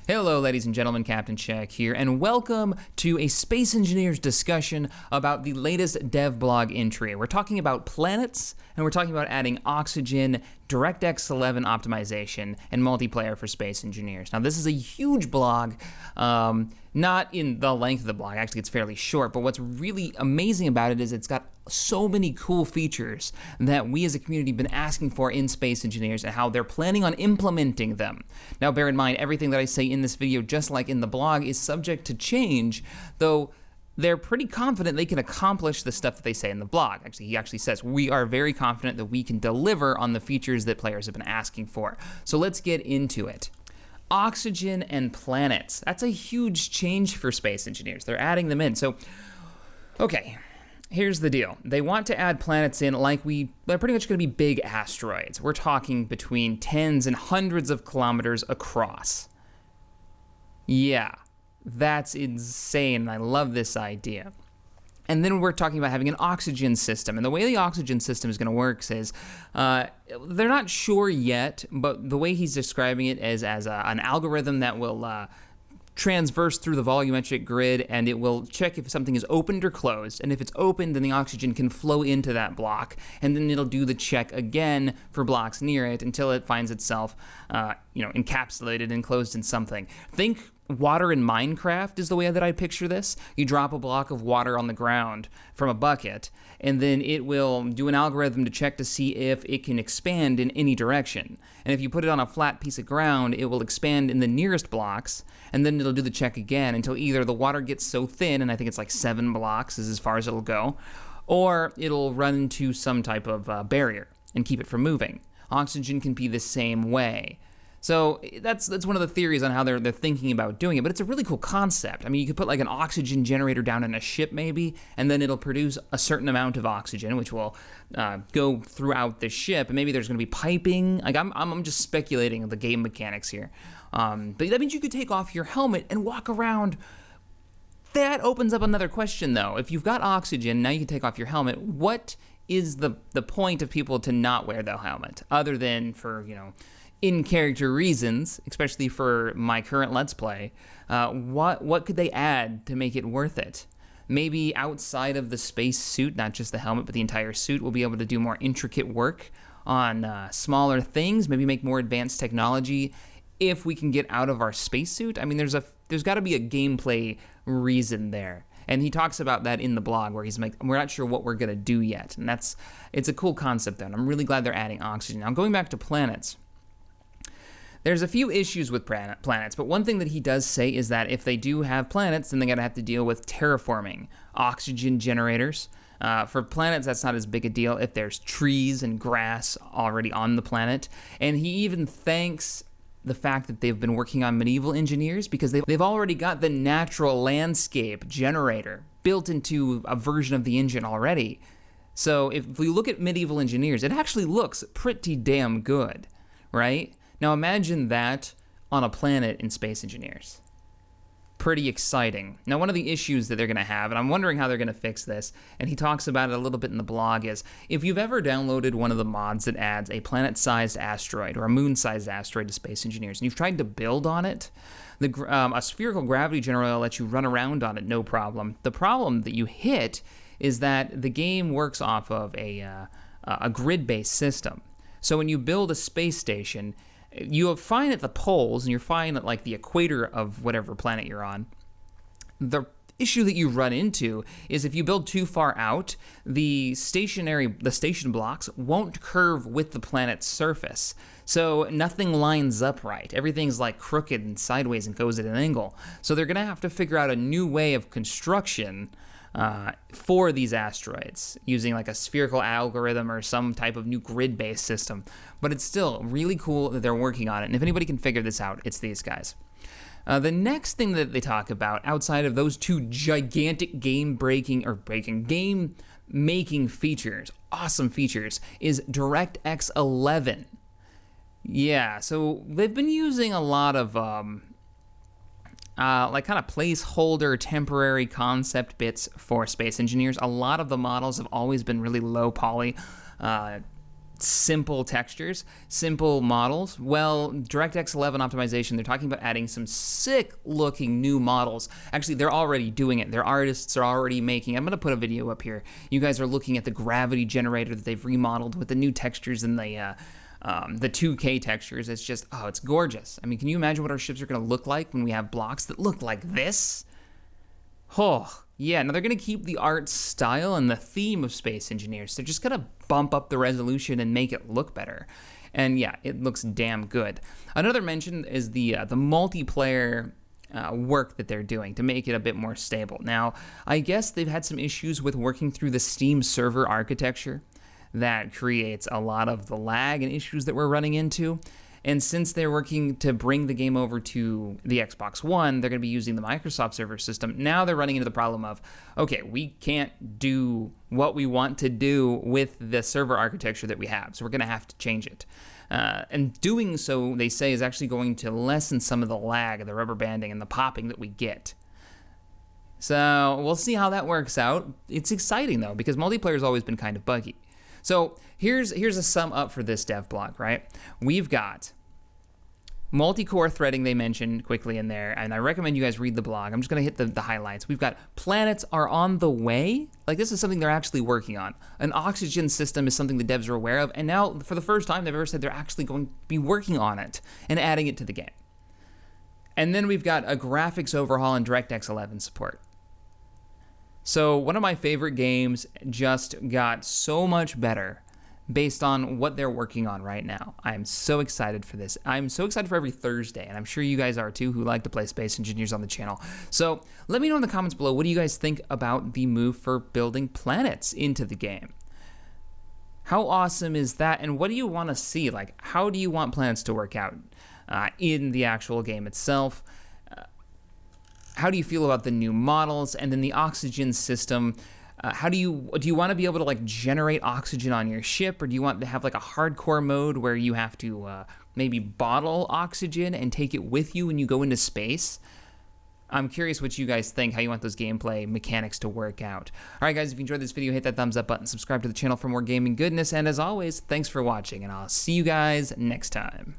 Hello, ladies and gentlemen, Captain Check here, and welcome to a Space Engineers discussion about the latest dev blog entry. We're talking about planets, and we're talking about adding oxygen, DirectX 11 optimization, and multiplayer for Space Engineers. Now, this is a huge blog, not in the length of the blog. Actually, it's fairly short, but what's really amazing about it is it's got so many cool features that we as a community have been asking for in Space Engineers and how they're planning on implementing them. Now, bear in mind, everything that I say in this video, just like in the blog, is subject to change, though they're pretty confident they can accomplish the stuff that they say in the blog. Actually, he actually says, we are very confident that we can deliver on the features that players have been asking for. So let's get into it. Oxygen and planets. That's a huge change for Space Engineers. They're adding them in. So, okay. Here's the deal. They want to add planets in they're pretty much going to be big asteroids. We're talking between tens and hundreds of kilometers across. Yeah, that's insane. I love this idea. And then we're talking about having an oxygen system. And the way the oxygen system is going to work is, they're not sure yet, but the way he's describing it is as an algorithm that will transverse through the volumetric grid, and it will check if something is opened or closed, and if it's open, then the oxygen can flow into that block, and then it'll do the check again for blocks near it until it finds itself encapsulated and enclosed in something. Think water in Minecraft is the way that I picture this. You drop a block of water on the ground from a bucket, and then it will do an algorithm to check to see if it can expand in any direction. And if you put it on a flat piece of ground, it will expand in the nearest blocks, and then it'll do the check again until either the water gets so thin, and I think it's like 7 blocks is as far as it'll go, or it'll run into some type of barrier and keep it from moving. Oxygen can be the same way. So that's one of the theories on how they're thinking about doing it, but it's a really cool concept. I mean, you could put like an oxygen generator down in a ship maybe, and then it'll produce a certain amount of oxygen, which will go throughout the ship, and maybe there's going to be piping. Like I'm just speculating on the game mechanics here, but that means you could take off your helmet and walk around. That opens up another question, though. If you've got oxygen, now you can take off your helmet. What is the point of people to not wear the helmet, other than for, in-character reasons, especially for my current Let's Play? What could they add to make it worth it? Maybe outside of the space suit, not just the helmet, but the entire suit, we'll be able to do more intricate work on smaller things, maybe make more advanced technology if we can get out of our spacesuit. I mean, there's got to be a gameplay reason there. And he talks about that in the blog, where he's like, we're not sure what we're going to do yet. And it's a cool concept, though, and I'm really glad they're adding oxygen. Now, going back to planets, there's a few issues with planets, but one thing that he does say is that if they do have planets, then they're going to have to deal with terraforming, oxygen generators. For planets, that's not as big a deal if there's trees and grass already on the planet. And he even thanks the fact that they've been working on medieval engineers because they've already got the natural landscape generator built into a version of the engine already. So if we look at medieval engineers, it actually looks pretty damn good, right? Now imagine that on a planet in Space Engineers. Pretty exciting. Now, one of the issues that they're going to have, and I'm wondering how they're going to fix this, and he talks about it a little bit in the blog, is if you've ever downloaded one of the mods that adds a planet-sized asteroid or a moon-sized asteroid to Space Engineers, and you've tried to build on it, a spherical gravity generator will let you run around on it, no problem. The problem that you hit is that the game works off of a grid-based system. So when you build a space station, you're fine at the poles, and you're fine at like the equator of whatever planet you're on. The issue that you run into is if you build too far out, the station blocks won't curve with the planet's surface. So nothing lines up right. Everything's like crooked and sideways and goes at an angle. So they're going to have to figure out a new way of construction for these asteroids using like a spherical algorithm or some type of new grid-based system. But it's still really cool that they're working on it. And if anybody can figure this out, it's these guys. The next thing that they talk about outside of those two gigantic game-making features, awesome features, is DirectX 11. Yeah, so they've been using a lot of like kind of placeholder temporary concept bits for Space Engineers. A lot of the models have always been really low poly, simple textures, simple models. Well, DirectX 11 optimization, they're talking about adding some sick looking new models. Actually, they're already doing it. Their artists are already making. I'm going to put a video up here. You guys are looking at the gravity generator that they've remodeled with the new textures and the 2K textures. It's just, oh, it's gorgeous. I mean, can you imagine what our ships are going to look like when we have blocks that look like this? Oh, yeah. Now, they're going to keep the art style and the theme of Space Engineers. They're just going to bump up the resolution and make it look better. And yeah, it looks damn good. Another mention is the multiplayer work that they're doing to make it a bit more stable. Now, I guess they've had some issues with working through the Steam server architecture. That creates a lot of the lag and issues that we're running into. And since they're working to bring the game over to the Xbox One, they're going to be using the Microsoft server system. Now they're running into the problem of, okay, we can't do what we want to do with the server architecture that we have, so we're going to have to change it. And doing so, they say, is actually going to lessen some of the lag, the rubber banding, and the popping that we get. So we'll see how that works out. It's exciting, though, because multiplayer has always been kind of buggy. So here's a sum up for this dev blog, right? We've got multi-core threading they mentioned quickly in there, and I recommend you guys read the blog. I'm just going to hit the highlights. We've got planets are on the way. Like, this is something they're actually working on. An oxygen system is something the devs are aware of, and now, for the first time they've ever said they're actually going to be working on it and adding it to the game. And then we've got a graphics overhaul and DirectX 11 support. So one of my favorite games just got so much better based on what they're working on right now. I'm so excited for this. I'm so excited for every Thursday, and I'm sure you guys are too, who like to play Space Engineers on the channel. So let me know in the comments below, what do you guys think about the move for building planets into the game? How awesome is that, and what do you want to see? Like, how do you want planets to work out in the actual game itself? How do you feel about the new models and then the oxygen system? Do you want to be able to like generate oxygen on your ship, or do you want to have like a hardcore mode where you have to maybe bottle oxygen and take it with you when you go into space? I'm curious what you guys think, how you want those gameplay mechanics to work out. All right, guys, if you enjoyed this video, hit that thumbs up button, subscribe to the channel for more gaming goodness, and as always, thanks for watching, and I'll see you guys next time.